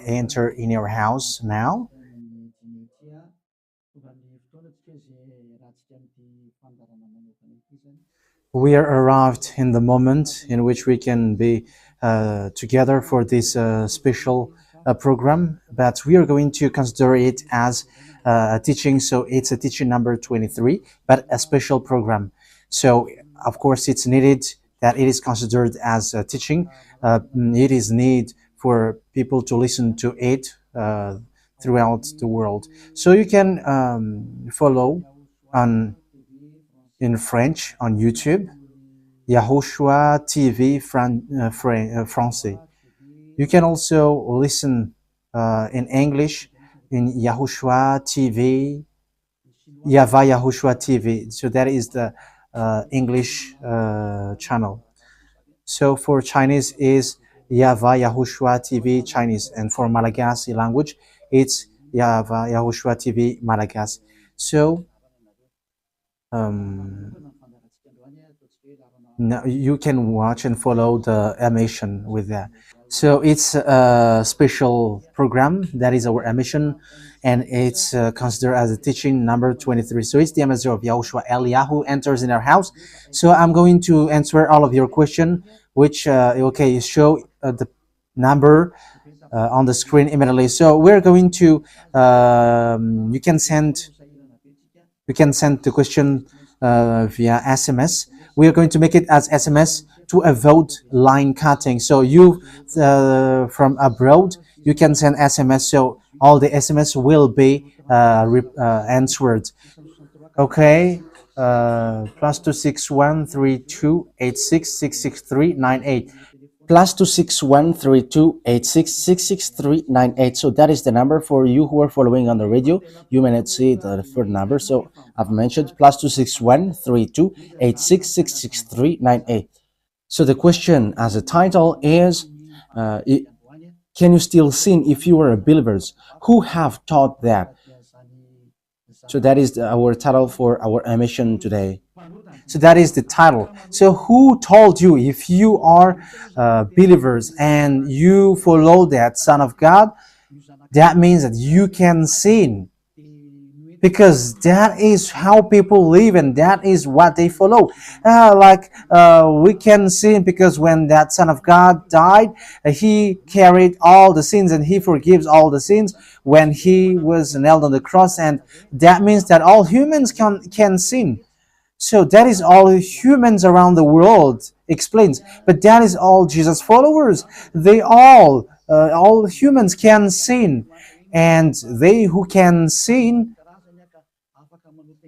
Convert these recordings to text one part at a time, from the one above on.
enter in your house now. We are arrived in the moment in which we can be together for this special program, but we are going to consider it as a teaching. So it's a teaching number 23, but a special program. So of course it's needed that it is considered as a teaching. It is need for people to listen to it throughout the world. So you can follow in French on YouTube, YAHOSHUAH TV Français. You can also listen in English in YAHOSHUAH TV, YAHVAH YAHOSHUAH TV. So that is the English channel. So for Chinese is YAHVAH YAHOSHUAH TV Chinese, and for Malagasy language it's YAHVAH YAHOSHUAH TV Malagasy. So now you can watch and follow the emission with that. So it's a special program that is our emission, and it's considered as a teaching number 23. So it's the ambassador of Yahushua Eliyahu enters in our house. So I'm going to answer all of your question, which okay, show the number on the screen immediately. So we're going to you can send the question via SMS. We are going to make it as SMS to avoid line cutting. So you from abroad, you can send SMS. So all the SMS will be answered. Okay. +2613286666398. +2613286666398. So that is the number for you who are following on the radio. You may not see the third number, so I've mentioned +2613286666398. So the question as a title is, can you still sin if you are believers? Who have taught that? So that is our title for our emission today. So that is the title. So who told you, if you are believers and you follow that Son of God, that means that you can sin? Because that is how people live and that is what they follow. We can sin because when that Son of God died, he carried all the sins and he forgives all the sins when he was nailed on the cross, and that means that all humans can sin. So that is all humans around the world explains. But that is all Jesus followers. They all humans can sin. And they who can sin,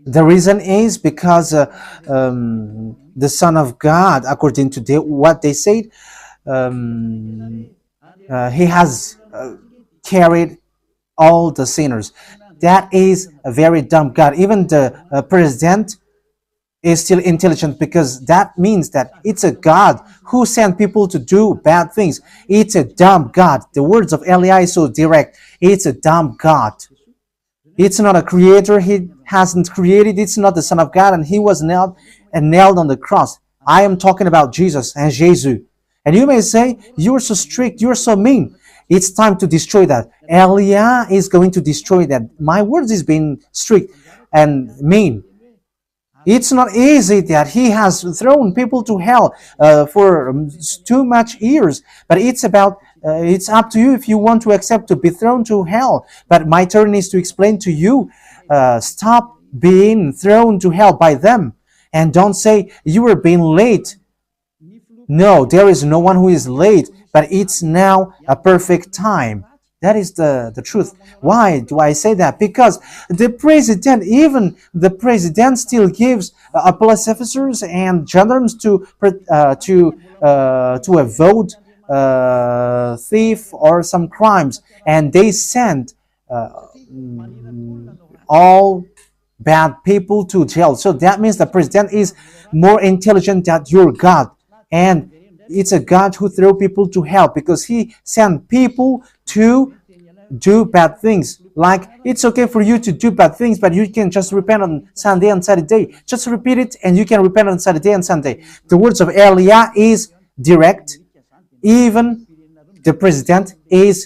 the reason is because the Son of God, according to what they said, he has carried all the sinners. That is a very dumb God. Even the president is still intelligent, because that means that it's a God who sent people to do bad things. It's a dumb God. The words of Eli is so direct. It's a dumb God. It's not a creator. He hasn't created. It's not the Son of God, and he was nailed on the cross. I am talking about Jesus and Jesus. And you may say, you're so strict, you're so mean. It's time to destroy that. Elia is going to destroy that. My words is being strict and mean. It's not easy that he has thrown people to hell for too much years. But it's about, it's up to you if you want to accept to be thrown to hell. But my turn is to explain to you, stop being thrown to hell by them. And don't say you were being late. No, there is no one who is late, but it's now a perfect time. That is the truth. Why do I say that? Because the president, even the president, still gives police officers and gendarmes to avoid thief or some crimes, and they send all bad people to jail. So that means the president is more intelligent than your God, and it's a God who throw people to hell because he sent people to do bad things. Like, it's okay for you to do bad things, but you can just repent on Sunday and Saturday. Just repeat it and you can repent on Saturday and Sunday. The words of Elia is direct. Even the president is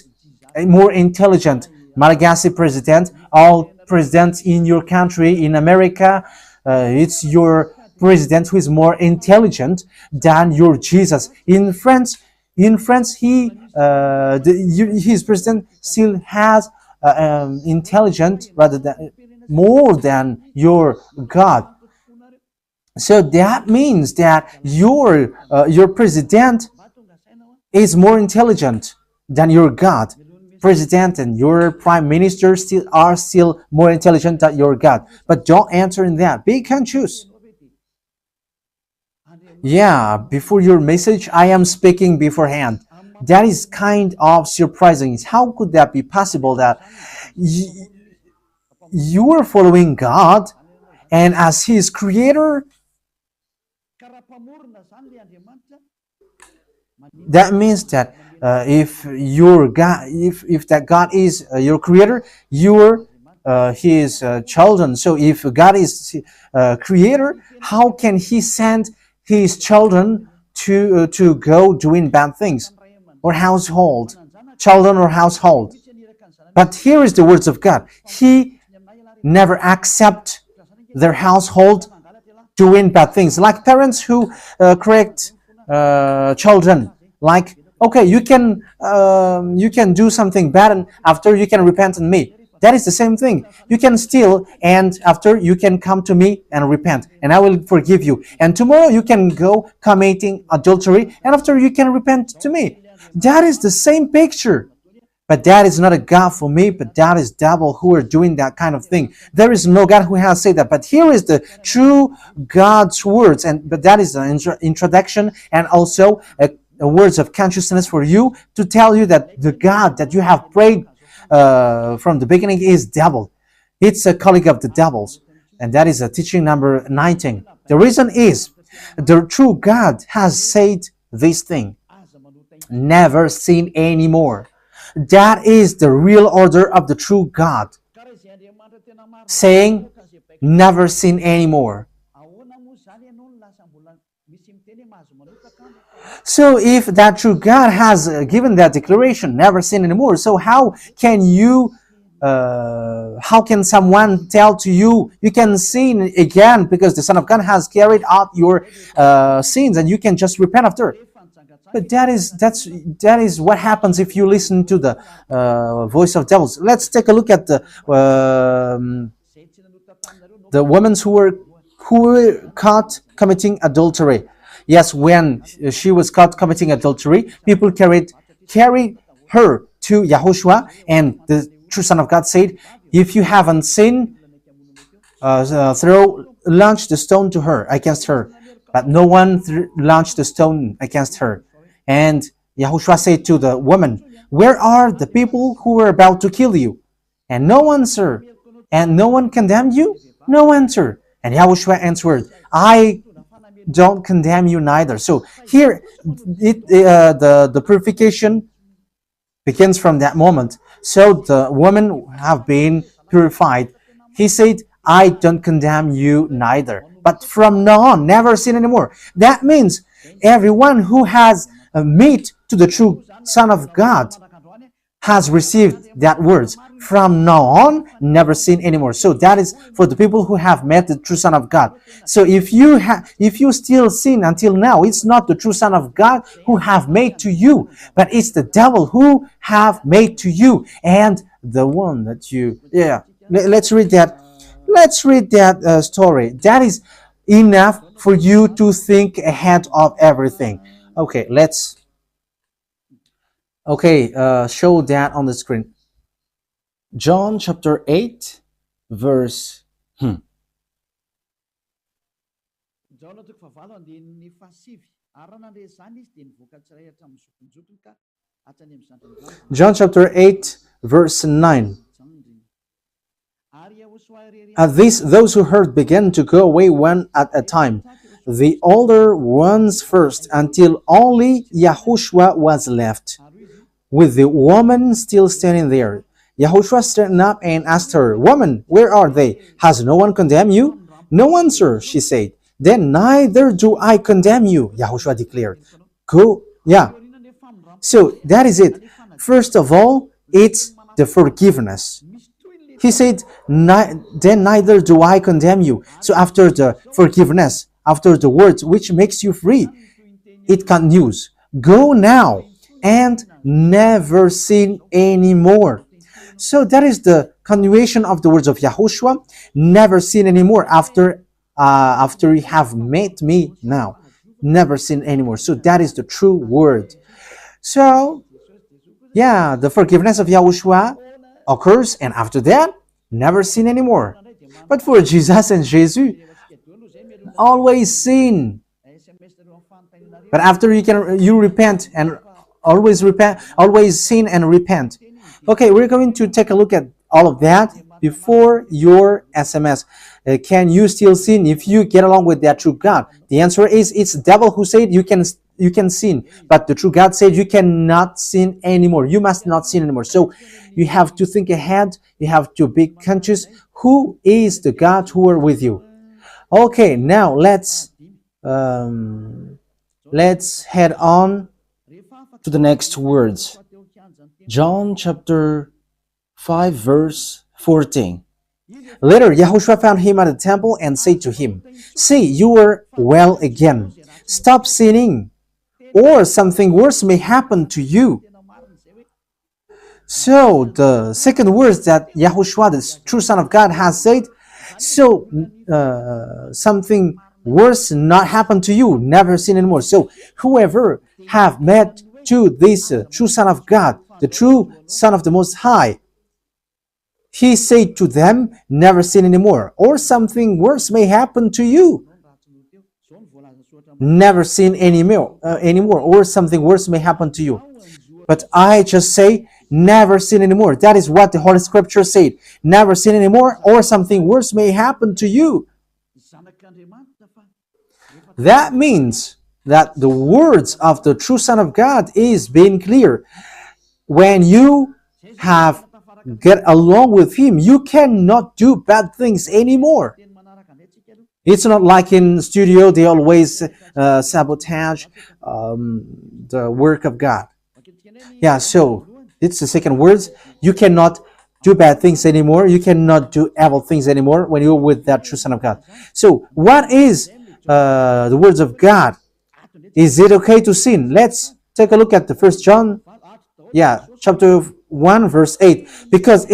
more intelligent. Malagasy president, all presidents in your country, in America, it's your president who is more intelligent than your Jesus. In France, his president still has intelligent rather than more than your God. So that means that your president is more intelligent than your God. President and your prime minister are still more intelligent than your God. But don't answer in that. Be can choose. Yeah, before your message, I am speaking beforehand. That is kind of surprising. How could that be possible that you are following God and as His creator? That means that if your God, if that God is your creator, you're His children. So if God is creator, how can He send His children to go doing bad things or children or household? But here is the words of God. He never accept their household doing bad things, like parents who correct children. Like, okay, you can do something bad, and after you can repent on me. That is the same thing. You can steal, and after you can come to me and repent, and I will forgive you. And tomorrow you can go committing adultery, and after you can repent to me. That is the same picture. But that is not a God for me, but that is devil who are doing that kind of thing. There is no God who has said that. But here is the true God's words, but that is an introduction and also a words of consciousness for you to tell you that the God that you have prayed from the beginning is devil. It's a colleague of the devils. And that is a teaching number 19. The reason is the true God has said this thing. Never sin anymore. That is the real order of the true God. Saying, never sin anymore. So if that true God has given that declaration, never sin anymore, so how can someone tell to you, you can sin again because the Son of God has carried out your sins and you can just repent after? But that is what happens if you listen to the voice of devils. Let's take a look at the women who were caught committing adultery. Yes, when she was caught committing adultery, people carried her to YAHOSHUAH, and the true Son of God said, if you haven't sinned, launch the stone to her, against her. But no one launched the stone against her. And YAHOSHUAH said to the woman, where are the people who were about to kill you? And no answer. And no one condemned you? No answer. And YAHOSHUAH answered, I don't condemn you neither. So here, the purification begins from that moment. So the women have been purified. He said, I don't condemn you neither. But from now on, never sin anymore. That means everyone who has met to the true Son of God has received that words. From now on, never sin anymore. So that is for the people who have met the true Son of God. So if you still sin until now, it's not the true Son of God who have made to you, but it's the devil who have made to you. And the one that you, let's read that. Let's read that story. That is enough for you to think ahead of everything. Okay, show that on the screen. John chapter 8, verse. John chapter 8, verse 9. At this, those who heard began to go away one at a time, the older ones first, until only YAHOSHUAH was left, with the woman still standing there. YAHOSHUAH straightened up and asked her, Woman, where are they? Has no one condemned you? No one, sir, she said. Then neither do I condemn you, YAHOSHUAH declared. Go, So that is it. First of all, it's the forgiveness. He said, then neither do I condemn you. So after the forgiveness, after the words which makes you free, it continues. Go now and never sin anymore. So that is the continuation of the words of Yahushua. Never sin anymore after you have met me now. Never sin anymore. So that is the true word. So yeah, the forgiveness of Yahushua occurs, and after that, never sin anymore. But for Jesus and Jesus, always sin. But after you repent and always sin and repent. Okay, we're going to take a look at all of that before your SMS. Can you still sin if you get along with that true God? The answer is it's the devil who said you can sin, but the true God said you cannot sin anymore. You must not sin anymore. So you have to think ahead. You have to be conscious. Who is the God who are with you? Okay, now let's head on to the next words. John chapter 5 verse 14. Later, Yahushua found him at the temple and said to him, "See, you are well again. Stop sinning, or something worse may happen to you." So the second words that Yahushua, the true Son of God, has said, so something worse not happen to you, never sin anymore. So whoever have met to this true Son of God, the true Son of the Most High, he said to them, never sin anymore, or something worse may happen to you. Never sin anymore, or something worse may happen to you. But I just say, never sin anymore. That is what the Holy Scripture said. Never sin anymore, or something worse may happen to you. That means that the words of the true Son of God is being clear. When you have get along with him, you cannot do bad things anymore. It's not like in studio, they always sabotage the work of God. Yeah, so it's the second words. You cannot do bad things anymore. You cannot do evil things anymore when you're with that true Son of God. So what is the words of God? Is it okay to sin? Let's take a look at the First John, chapter 1, verse 8. Because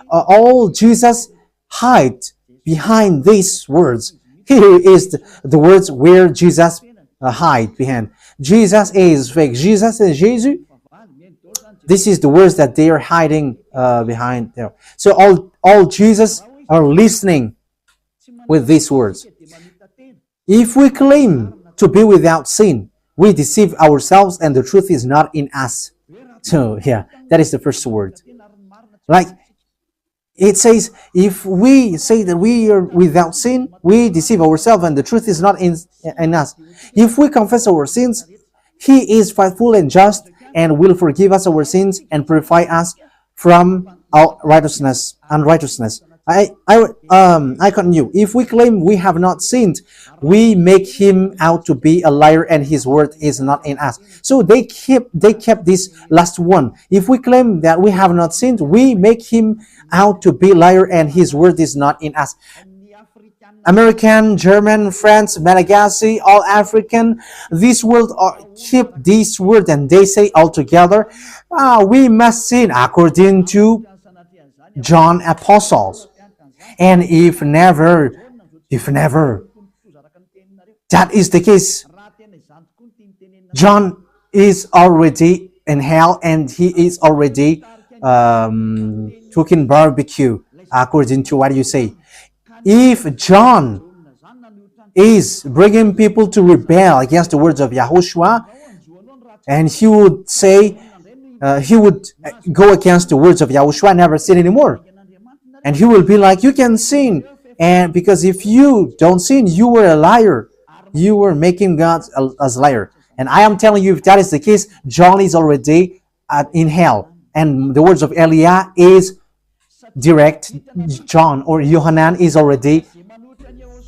all Jesus hide behind these words. Here is the words where Jesus hide behind. Jesus is fake. Jesus and Jesus. This is the words that they are hiding behind there. So all Jesus are listening with these words. If we claim to be without sin, we deceive ourselves and the truth is not in us. So yeah, that is the first word. Like it says, if we say that we are without sin, we deceive ourselves and the truth is not in us. If we confess our sins, he is faithful and just and will forgive us our sins and purify us from our unrighteousness. I continue. If we claim we have not sinned, we make him out to be a liar and his word is not in us. So they kept this last one. If we claim that we have not sinned, we make him out to be a liar and his word is not in us. American, German, French, Malagasy, all African, this world keep this word and they say all together, we must sin according to John Apostles. And if never, that is the case, John is already in hell and he is already cooking barbecue, according to what you say. If John is bringing people to rebel against the words of Yahushua, and he would say, he would go against the words of Yahushua, never sin anymore. And he will be like, you can sin. And because if you don't sin, you were a liar. You were making God as a liar. And I am telling you, if that is the case, John is already in hell. And the words of Eliah is direct. John or Yohanan is already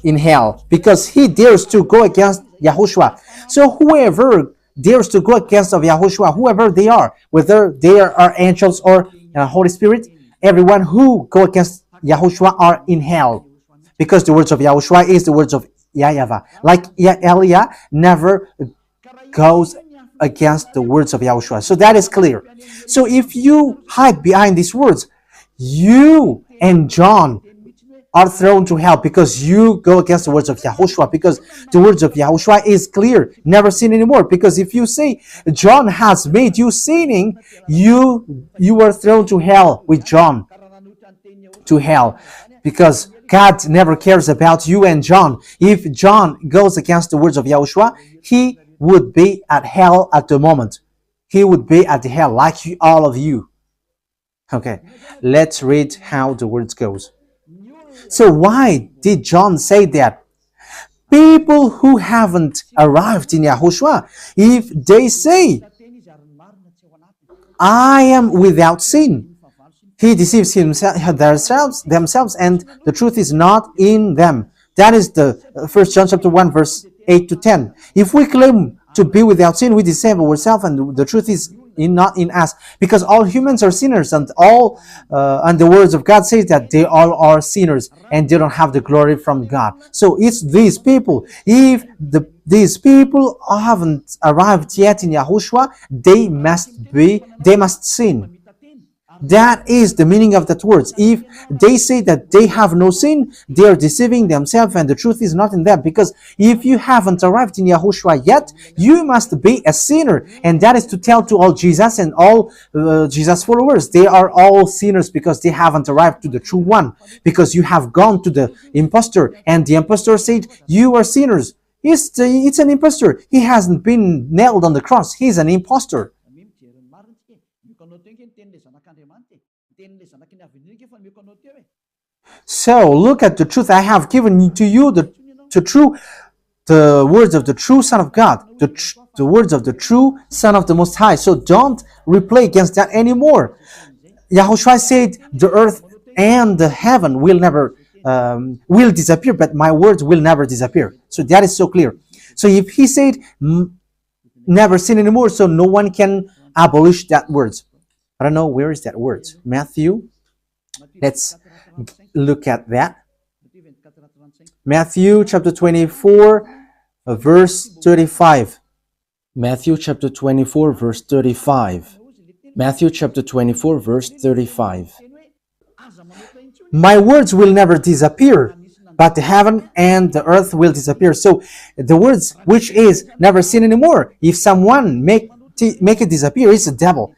in hell because he dares to go against Yahushua. So whoever dares to go against of Yahushua, whoever they are, whether they are angels or Holy Spirit, everyone who go against Yahushua are in hell. Because the words of Yahushua is the words of YAHVAH. Like Elia never goes against the words of Yahushua. So that is clear. So if you hide behind these words, you and John are thrown to hell because you go against the words of Yahushua, because the words of Yahushua is clear, never sin anymore. Because if you say John has made you sinning, you are thrown to hell with John, to hell, because God never cares about you and John. If John goes against the words of Yahushua, he would be at hell at the moment. He would be at the hell like all of you. Okay, let's read how the words goes. So why did John say that? People who haven't arrived in Yahushua, if they say, I am without sin, he deceives themselves, and the truth is not in them. That is the 1 John chapter 1, verse 8 to 10. If we claim to be without sin, we deceive ourselves, and the truth is not in us, because all humans are sinners, and the words of God says that they all are sinners and they don't have the glory from God. So it's these people. If these people haven't arrived yet in Yahushua, they must sin. That is the meaning of that words. If they say that they have no sin, they are deceiving themselves, and the truth is not in them. Because if you haven't arrived in Yahushua yet, you must be a sinner. And that is to tell to all Jesus and all Jesus followers. They are all sinners because they haven't arrived to the true one. Because you have gone to the impostor, and the impostor said, you are sinners. It's an impostor. He hasn't been nailed on the cross. He's an impostor. So look at the truth I have given to you, the words of the true Son of God, the words of the true Son of the Most High. So don't replay against that anymore. Yahushua said the earth and the heaven will never will disappear, but my words will never disappear. So that is so clear. So if he said never sin anymore, so no one can abolish that words. I don't know, where is that word? Matthew. Let's look at that. Matthew chapter 24, verse 35. Matthew chapter 24, verse 35. Matthew chapter 24, verse 35. My words will never disappear, but the heaven and the earth will disappear. So the words which is never sin anymore, if someone make it disappear, it's the devil.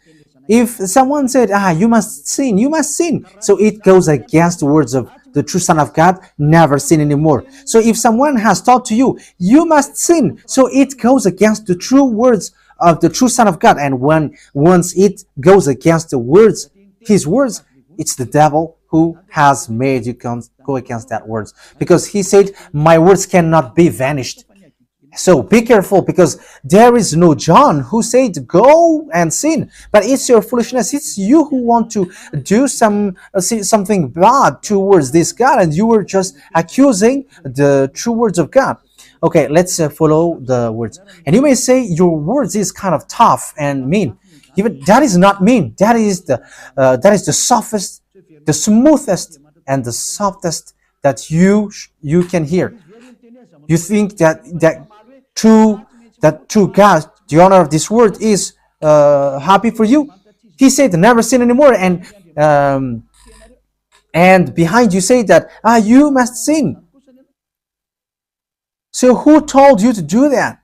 If someone said, you must sin, so it goes against the words of the true Son of God, never sin anymore. So if someone has taught to you, you must sin, so it goes against the true words of the true Son of God. And once it goes against the words, his words, it's the devil who has made you go against that words. Because he said, my words cannot be vanished. So be careful, because there is no John who said go and sin, but it's your foolishness. It's you who want to do something bad towards this God, and you were just accusing the true words of God. Okay, let's follow the words. And you may say your words is kind of tough and mean. Even that is not mean. That is the softest, the smoothest, and the softest that you can hear. You think that true God, the owner of this world, is happy for you? He said never sin anymore, and behind you say that you must sin. So who told you to do that?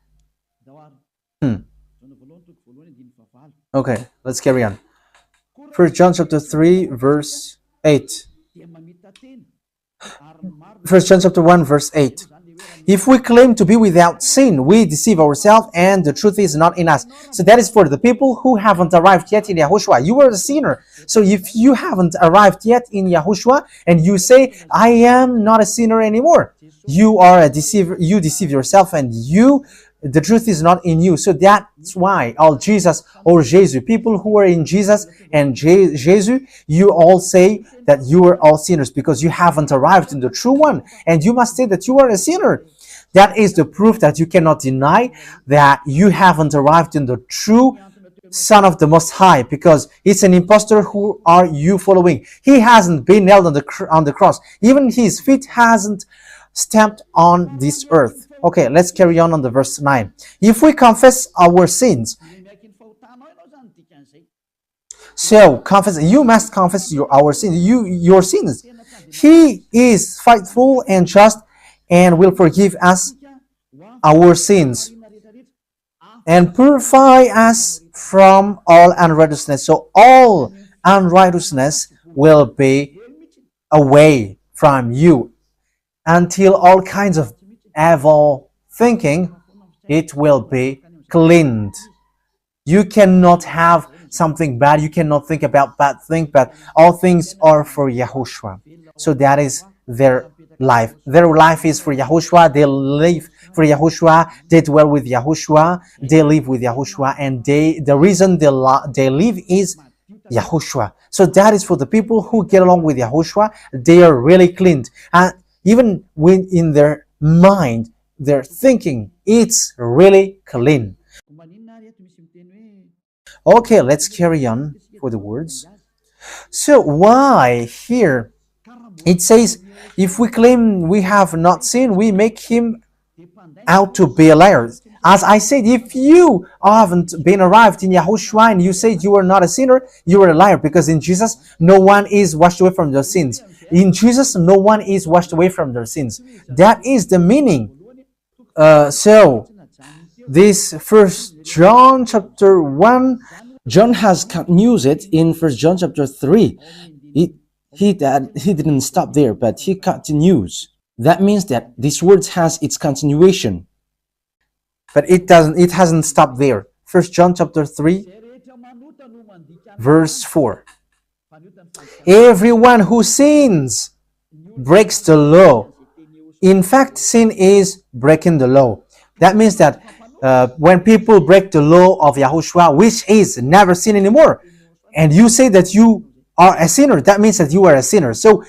Okay, let's carry on. 1 John chapter 3, verse 8. 1 John chapter 1, verse 8. If we claim to be without sin, we deceive ourselves, and the truth is not in us. So that is for the people who haven't arrived yet in Yahushua. You are a sinner. So if you haven't arrived yet in Yahushua, and you say, I am not a sinner anymore, you are a deceiver. You deceive yourself, and the truth is not in you. So that's why all Jesus or Jesus, people who are in Jesus and Jesus, you all say that you are all sinners, because you haven't arrived in the true one, and you must say that you are a sinner. That is the proof that you cannot deny that you haven't arrived in the true Son of the Most High, because it's an impostor. Who are you following? He hasn't been nailed on the cross. Even his feet hasn't stamped on this earth. Okay, let's carry on the verse 9. If we confess our sins, so confess, you must confess our sins, your sins. He is faithful and just and will forgive us our sins and purify us from all unrighteousness. So all unrighteousness will be away from you until all kinds of evil thinking, it will be cleaned. You cannot have something bad. You cannot think about bad things, but all things are for Yahushua. So that is their life. Their life is for Yahushua. They live for Yahushua. They dwell with Yahushua. They live with Yahushua. And the reason they live is Yahushua. So that is for the people who get along with Yahushua. They are really cleaned. And even when in their mind, their thinking, it's really clean. Okay, let's carry on for the words. So why here it says, if we claim we have not sinned, we make him out to be a liar. As I said, if you haven't been arrived in Yahushua and you said you are not a sinner, you are a liar, because in Jesus no one is washed away from their sins. In Jesus no one is washed away from their sins. That is the meaning. So this First John chapter 1, John has continued it in First John chapter 3. He didn't stop there, but he continues. That means that this word has its continuation. But it hasn't stopped there. First John chapter 3, verse 4. Everyone who sins breaks the law. In fact, sin is breaking the law. That means that when people break the law of Yahushua, which is never sin anymore, and you say that you are a sinner, that means that you are a sinner. So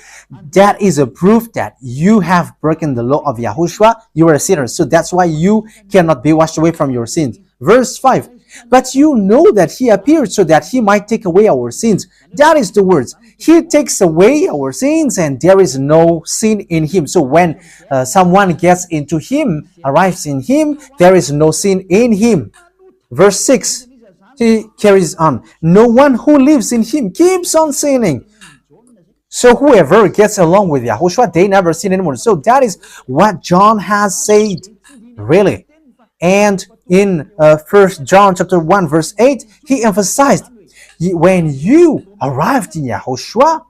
that is a proof that you have broken the law of Yahushua. You are a sinner. So that's why you cannot be washed away from your sins. Verse 5. But you know that he appeared so that he might take away our sins. That is the words. He takes away our sins and there is no sin in him. So when someone gets into him, arrives in him, there is no sin in him. Verse 6. He carries on. No one who lives in him keeps on sinning. So whoever gets along with Yahushua, they never sin anymore. So that is what John has said, really. And in 1 John chapter 1 verse 8, he emphasized, when you arrived in Yahushua,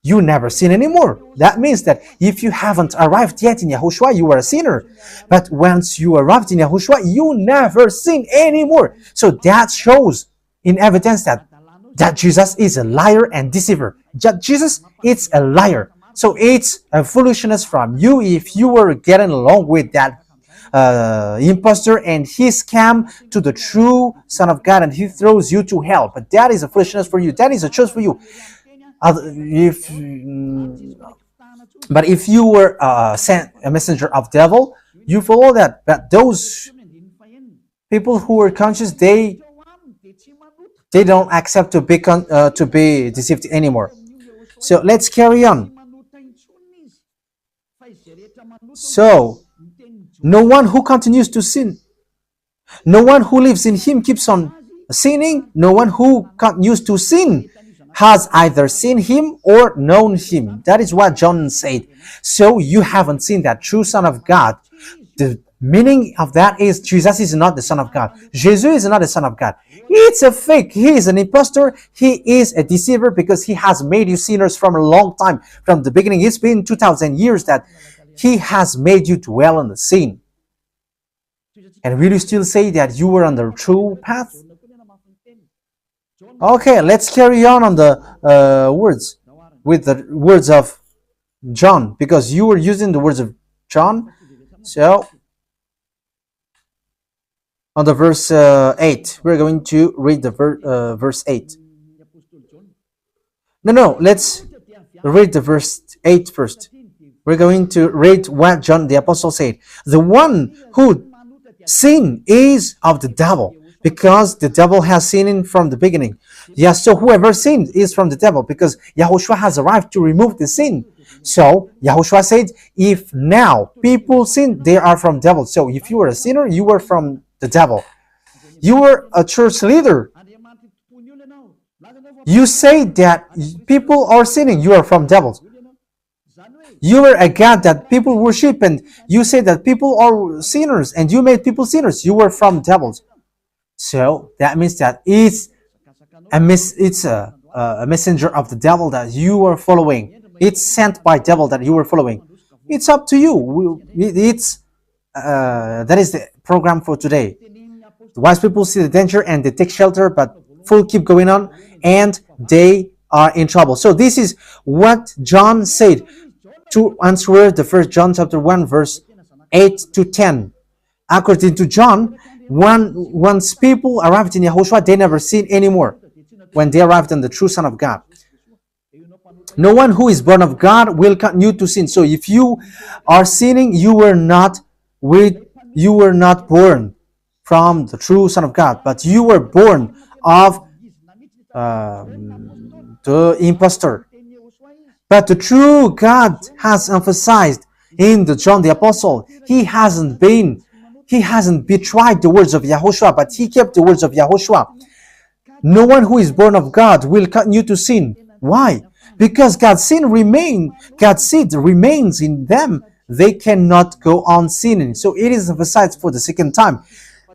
you never sin anymore. That means that if you haven't arrived yet in Yahushua, you are a sinner. But once you arrived in Yahushua, you never sin anymore. So that shows in evidence that Jesus is a liar and deceiver. Jesus is a liar. So it's a foolishness from you if you were getting along with that impostor and he scam to the true Son of God and he throws you to hell. But that is a foolishness for you. That is a choice for you. But if you were sent a messenger of devil, you follow that. But those people who are conscious, they don't accept to be deceived anymore. So let's carry on. So no one who continues to sin, no one who lives in him keeps on sinning. No one who continues to sin has either seen him or known him. That is what John said. So you haven't seen that true Son of God. The meaning of that is Jesus is not the Son of God. Jesus is not the Son of God. It's a fake. He is an impostor. He is a deceiver because he has made you sinners from a long time. From the beginning, it's been 2,000 years that he has made you dwell on the sin. And will you still say that you were on the true path? Okay, let's carry on the words with the words of John, because you were using the words of John. So on the verse 8, we're going to read the verse 8. No, let's read the verse 8 first. We're going to read what John the Apostle said. The one who sin is of the devil, because the devil has sinned from the beginning. Yes, so whoever sinned is from the devil, because Yahushua has arrived to remove the sin. So Yahushua said, if now people sin, they are from devil. So if you were a sinner, you were from the devil. You were a church leader. You say that people are sinning, you are from devils. You were a God that people worship, and you say that people are sinners, and you made people sinners, you were from devils. So that means that it's a messenger of the devil that you are following. It's sent by devil that you are following. It's up to you. That is the program for today. The wise people see the danger and they take shelter, but fool keep going on and they are in trouble. So this is what John said to answer the 1 John chapter 1 verse 8 to 10. According to John, once people arrived in Yahushua, they never sin anymore when they arrived in the true Son of God. No one who is born of God will continue to sin. So if you are sinning, you were not born from the true Son of God, but you were born of the impostor. But the true God has emphasized in the John the Apostle, he hasn't betrayed the words of Yahushua, but he kept the words of Yahushua. No one who is born of God will continue to sin. Why? Because God's seed remains in them. They cannot go on sinning. So it is emphasized for the second time.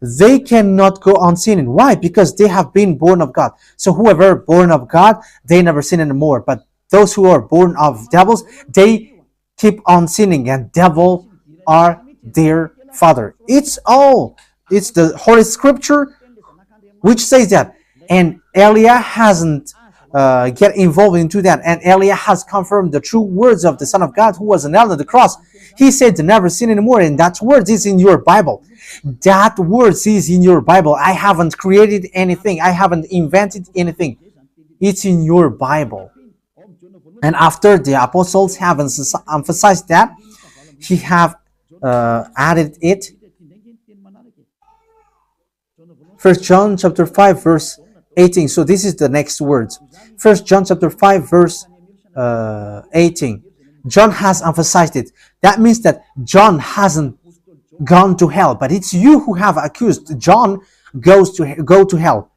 They cannot go on sinning. Why? Because they have been born of God. So whoever born of God, they never sin anymore. But those who are born of devils, they keep on sinning, and devil are their father. It's the Holy Scripture which says that. And Elia hasn't get involved into that. And Elia has confirmed the true words of the Son of God who was nailed on the cross. He said to never sin anymore, and that word is in your Bible. That word is in your Bible. I haven't created anything. I haven't invented anything. It's in your Bible. And after the apostles have emphasized that, he have added it. 1 John chapter 5 verse 18. So this is the next words. 1 John chapter 5 verse 18. John has emphasized it. That means that John hasn't gone to hell, but it's you who have accused John go to hell.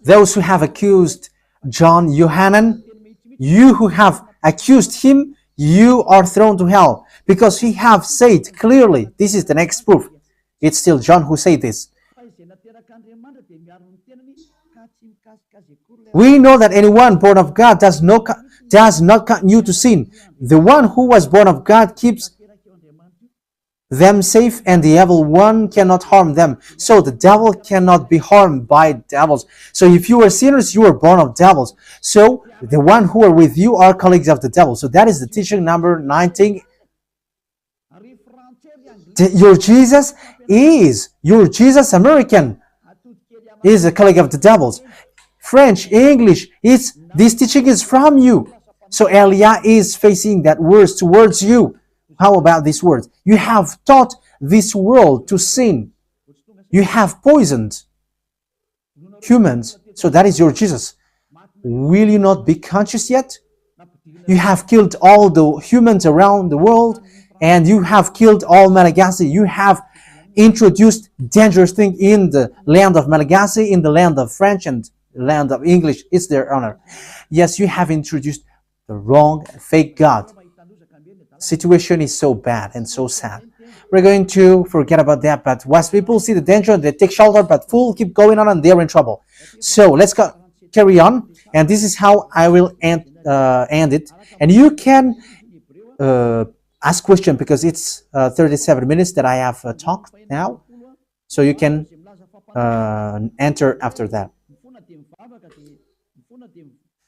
Those who have accused John Yohanan, you who have accused him, you are thrown to hell, because he have said clearly. This is the next proof. It's still John who said this. We know that anyone born of God does not continue to sin. The one who was born of God keeps them safe, and the evil one cannot harm them. So the devil cannot be harmed by devils. So if you are sinners, you are born of devils. So the one who are with you are colleagues of the devil. So that is the teaching number 19. Your Jesus American is a colleague of the devils. French, English, this teaching is from you. So Elia is facing that words towards you. How about these words? You have taught this world to sin. You have poisoned humans. So that is your Jesus. Will you not be conscious yet? You have killed all the humans around the world, and you have killed all Malagasy. You have introduced dangerous things in the land of Malagasy, in the land of French, and the land of English. It's their honor. Yes, you have introduced the wrong, fake God. Situation is so bad and so sad. We're going to forget about that, but once people see the danger, they take shelter, but fools keep going on and they're in trouble. So let's carry on, and this is how I will end it. And you can ask question, because it's 37 minutes that I have talked now, so you can enter after that.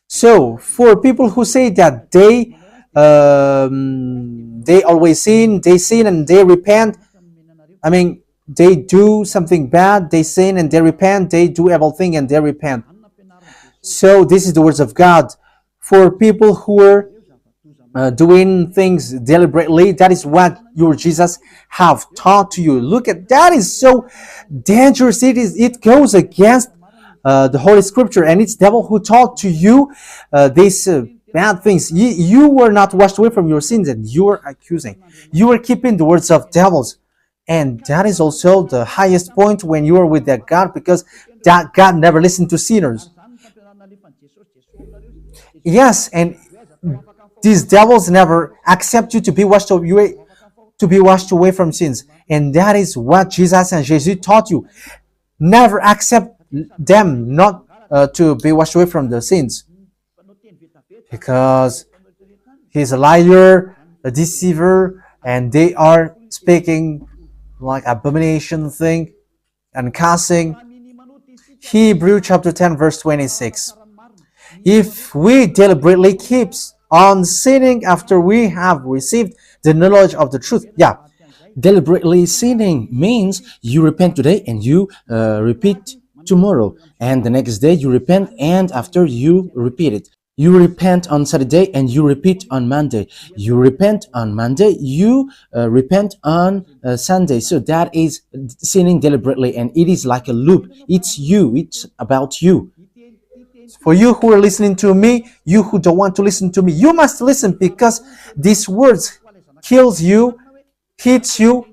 So for people who say that they always sin, and they repent. I mean, they do something bad, they sin and they repent. They do evil thing and they repent. So this is the words of God for people who are doing things deliberately. That is what your Jesus have taught to you. Look at that, is so dangerous. It goes against the Holy Scripture, and it's devil who taught to you these bad things. You were not washed away from your sins, and you are accusing. You are keeping the words of devils, and that is also the highest point when you are with that God, because that God never listened to sinners. Yes, and these devils never accept you to be washed away from sins, and that is what Jesus and Jesus taught you. Never accept them not to be washed away from the sins, because he's a liar, a deceiver, and they are speaking like abomination thing and cussing. Hebrew chapter 10 verse 26. If we deliberately keep on sinning after we have received the knowledge of the truth, Deliberately sinning means you repent today and you repeat tomorrow, and the next day you repent, and after you repeat it. You repent on Saturday and you repeat on Monday. You repent on Monday, you repent on Sunday. So that is sinning deliberately, and it is like a loop. It's you, it's about you. for you who are listening to me, you who don't want to listen to me, you must listen, because these words kills you, hits you,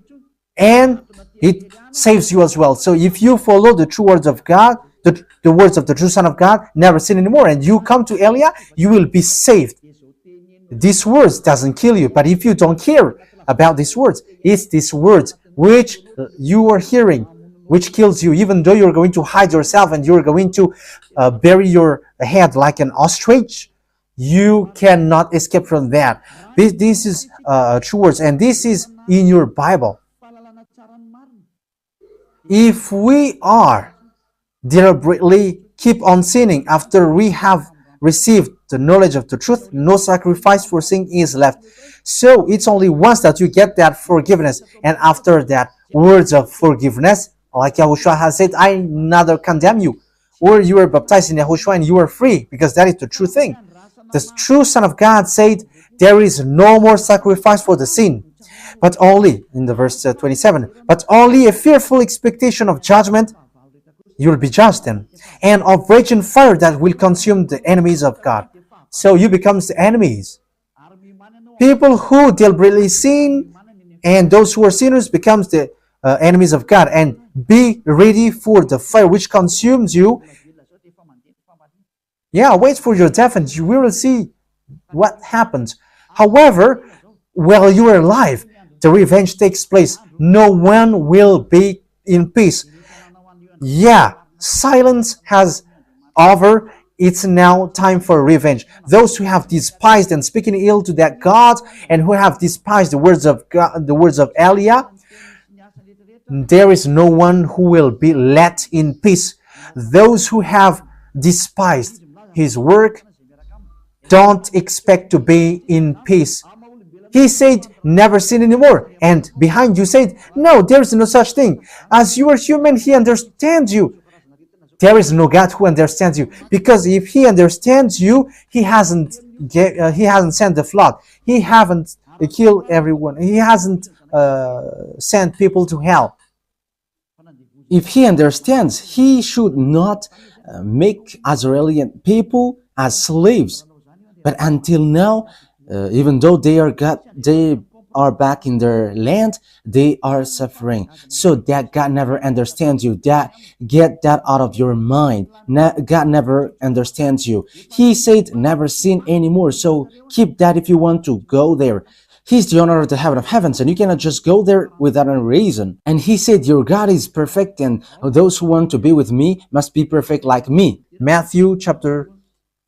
and it saves you as well. So if you follow the true words of God, the words of the true Son of God, never sin anymore, and you come to Elia, you will be saved. These words doesn't kill you, but if you don't care about these words, it's these words which you are hearing, which kills you, even though you're going to hide yourself and you're going to bury your head like an ostrich. You cannot escape from that. This is true words, and this is in your Bible. If we are deliberately keep on sinning after we have received the knowledge of the truth, no sacrifice for sin is left. So it's only once that you get that forgiveness, and after that words of forgiveness, like YAHOSHUAH has said, I neither condemn you, or you are baptized in YAHOSHUAH and you are free, because that is the true thing. The true Son of God said, there is no more sacrifice for the sin, but only, in the verse 27, but only a fearful expectation of judgment. You will be judged then, and of raging fire that will consume the enemies of God. So you become the enemies. People who deliberately sin and those who are sinners becomes the enemies of God. And be ready for the fire which consumes you. Wait for your death and you will see what happens. However, while you are alive, the revenge takes place. No one will be in peace. Silence has over. It's now time for revenge. Those who have despised and speaking ill to that God, and who have despised the words of God, the words of Elia, there is no one who will be let in peace. Those who have despised his work don't expect to be in peace. He said, never sin anymore. And behind you said, no, there is no such thing. As you are human, he understands you. There is no God who understands you, because if he understands you, he hasn't sent the flood. He haven't killed everyone. He hasn't sent people to hell. If he understands, he should not make Israeli people as slaves. But until now, even though they are back in their land, they are suffering. So that God never understands you. Get that out of your mind. God never understands you. He said never sin anymore. So keep that if you want to go there. He's the owner of the heaven of heavens, and you cannot just go there without a reason. And he said, your God is perfect, and those who want to be with me must be perfect like me. Matthew chapter...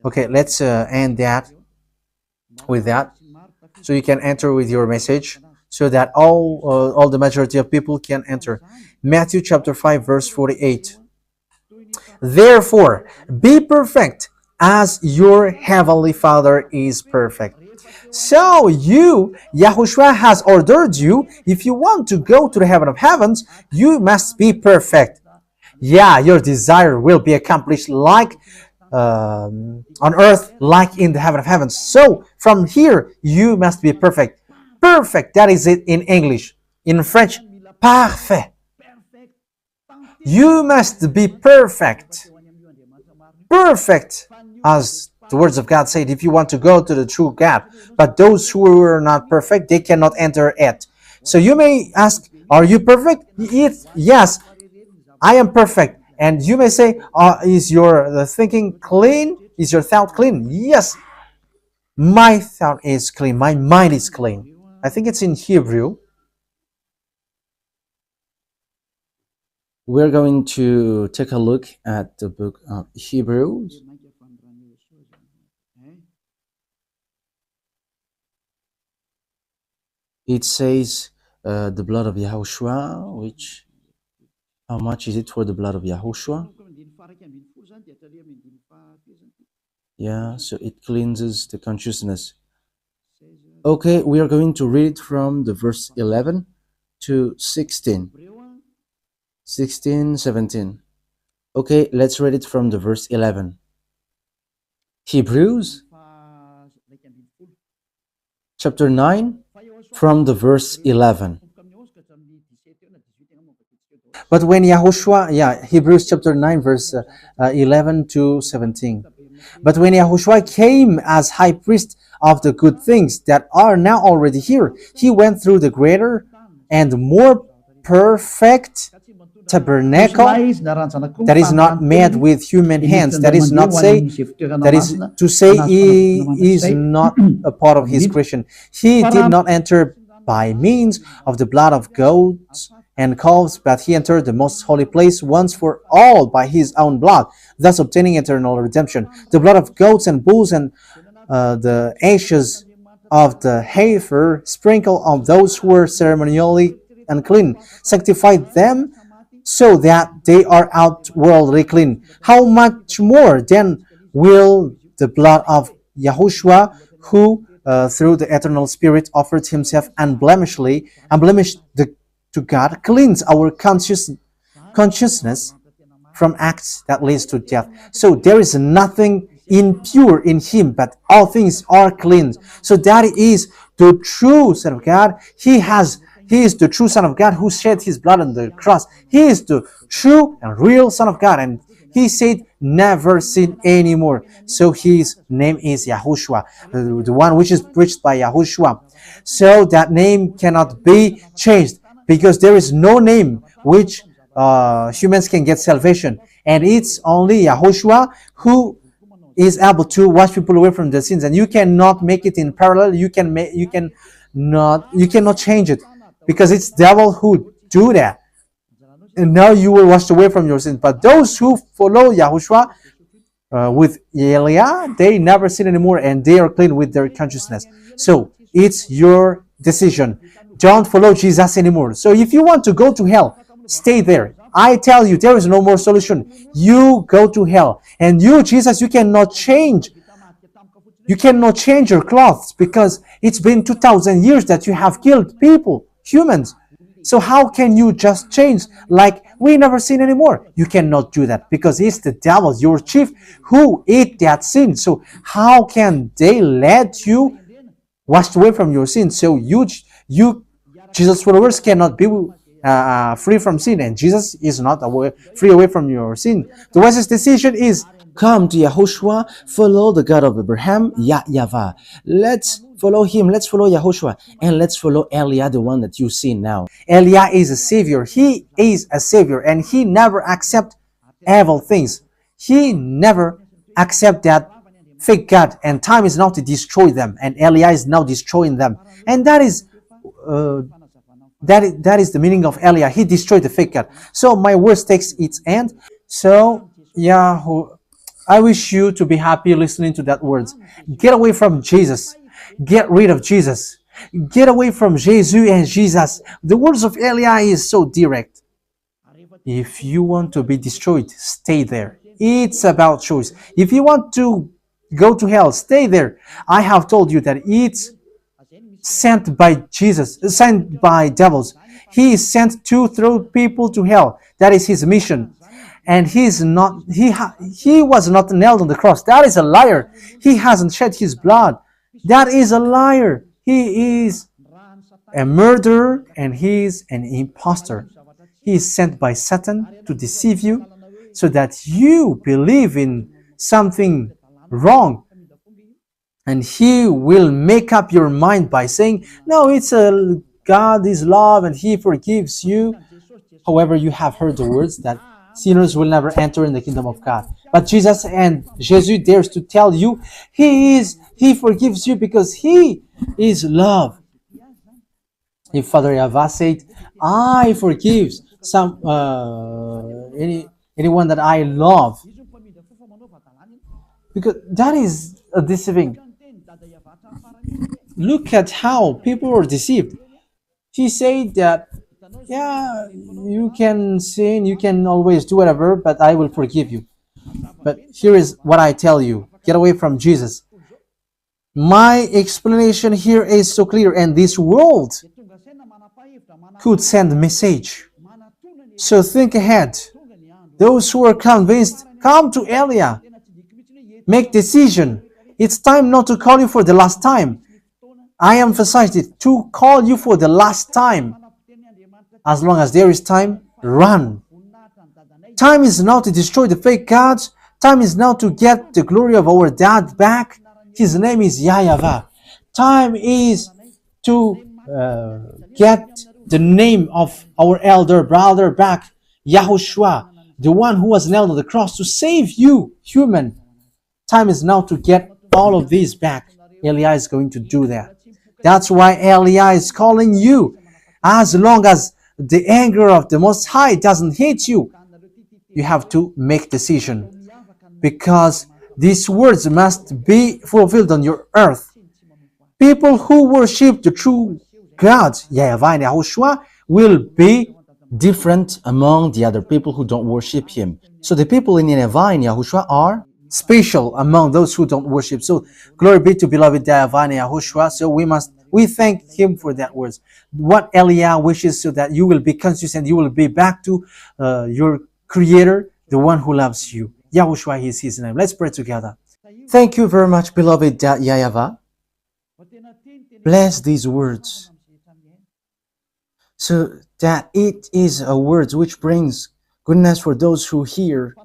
Okay, let's end that with that. So you can enter with your message, so that all the majority of people can enter. Matthew chapter 5 verse 48. Therefore, be perfect as your heavenly Father is perfect. So YAHOSHUAH has ordered you, if you want to go to the heaven of heavens, you must be perfect. Your desire will be accomplished like on earth like in the heaven of heavens. So from here, you must be perfect. Perfect, that is it in English. In French, parfait. You must be perfect. Perfect, as the words of God said, if you want to go to the true God. But those who are not perfect, they cannot enter it. So you may ask, are you perfect? Yes, I am perfect. And you may say, is your the thinking clean? Is your thought clean? Yes, my thought is clean. My mind is clean. I think it's in Hebrew. We're going to take a look at the book of Hebrews. It says the blood of Yahushua, which, how much is it for the blood of Yahushua? Yeah, so it cleanses the consciousness. Okay, we are going to read from the verse 11 to 16. 16, 17. Okay, let's read it from the verse 11. Hebrews chapter 9 from the verse 11. But when Yahushua, Hebrews chapter 9, verse 11 to 17. But when Yahushua came as high priest of the good things that are now already here, he went through the greater and more perfect tabernacle that is not made with human hands. That is to say he is not a part of his creation. He did not enter by means of the blood of goats and calves, but he entered the most holy place once for all by his own blood, thus obtaining eternal redemption. The blood of goats and bulls and the ashes of the heifer sprinkled on those who were ceremonially unclean, sanctified them so that they are outwardly clean. How much more then will the blood of Yahushua, who through the eternal Spirit offered himself unblemished to God, cleanse our consciousness from acts that leads to death. So there is nothing impure in him, but all things are clean. So that is the true Son of God. He is the true Son of God who shed his blood on the cross. He is the true and real Son of God, and he said, never sin anymore. So his name is Yahushua, the one which is preached by Yahushua. So that name cannot be changed, because there is no name which humans can get salvation, and it's only Yahushua who is able to wash people away from their sins. And you cannot make it in parallel. You cannot change it, because it's devil who do that. And now you will wash away from your sins. But those who follow Yahushua with Elia, they never sin anymore, and they are clean with their consciousness. So it's your decision. Don't follow Jesus anymore. So if you want to go to hell, stay there. I tell you, there is no more solution. You go to hell. And you, Jesus, you cannot change. You cannot change your clothes, because it's been 2,000 years that you have killed people, humans. So how can you just change like we never sin anymore? You cannot do that, because it's the devil, your chief, who ate that sin. So how can they let you wash away from your sin? So you Jesus followers cannot be free from sin, and Jesus is not free away from your sin. The wisest decision is come to Yahushua, follow the God of Abraham, YAHVAH. Let's follow him, let's follow Yahushua, and let's follow Elia, the one that you see now. Elia is a savior. He is a savior, and he never accept evil things. He never accept that fake God, and time is now to destroy them, and Elia is now destroying them. And that is the meaning of Elia. He destroyed the fake God. So my words takes its end. So I wish you to be happy listening to that words. Get away from Jesus. Get rid of Jesus. Get away from Jesus and Jesus. The words of Elia is so direct. If you want to be destroyed, stay there. It's about choice. If you want to go to hell, stay there. I have told you that it's sent by Jesus, sent by devils. He is sent to throw people to hell. That is his mission. and he was not nailed on the cross. That is a liar. He hasn't shed his blood. That is a liar. He is a murderer and he is an impostor. He is sent by Satan to deceive you so that you believe in something wrong, and he will make up your mind by saying, no, it's a God is love and he forgives you. However, you have heard the words that sinners will never enter in the kingdom of God. But Jesus dares to tell you he forgives you because he is love. If Father YAHVAH said, I forgive anyone that I love, because that is a deceiving. Look at how people are deceived. He said that, yeah, you can sin, you can always do whatever, but I will forgive you. But here is what I tell you: get away from Jesus. My explanation here is so clear, and this world could send a message. So think ahead. Those who are convinced, come to Elia. Make decision. It's time not to call you for the last time. I emphasized it, to call you for the last time. As long as there is time, run. Time is now to destroy the fake gods. Time is now to get the glory of our dad back. His name is YAHVAH. Time is to get the name of our elder brother back, YAHOSHUAH, the one who was nailed on the cross to save you, human. Time is now to get all of these back. Elia is going to do that. That's why Elia is calling you. As long as the anger of the Most High doesn't hit you, you have to make decision, because these words must be fulfilled on your earth. People who worship the true God, YAHVAH and YAHOSHUAH, will be different among the other people who don't worship him. So the people in YAHVAH and YAHOSHUAH are special among those who don't worship. So glory be to beloved YAHVAH and YAHOSHUAH. So we thank him for that words. What Elia wishes, so that you will be conscious and you will be back to your Creator, the one who loves you. YAHOSHUAH is his name. Let's pray together. Thank you very much, beloved YAHVAH. Bless these words, so that it is a word which brings goodness for those who hear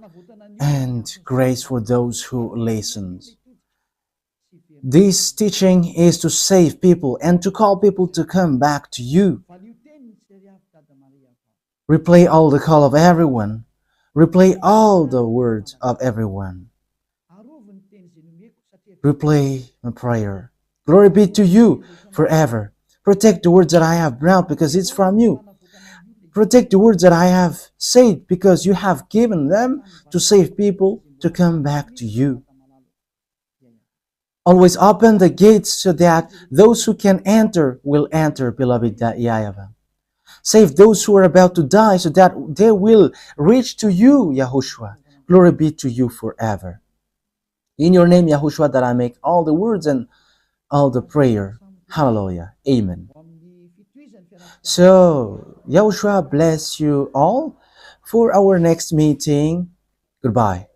and grace for those who listen. This teaching is to save people and to call people to come back to you. Replay all the call of everyone. Replay all the words of everyone. Replay my prayer. Glory be to you forever. Protect the words that I have brought, because it's from you. Protect the words that I have said, because you have given them to save people to come back to you. Always open the gates so that those who can enter will enter, beloved YAHVAH. Save those who are about to die so that they will reach to you, YAHOSHUAH. Glory be to you forever. In your name, YAHOSHUAH, that I make all the words and all the prayer. Hallelujah. Amen. So, YAHOSHUAH bless you all for our next meeting. Goodbye.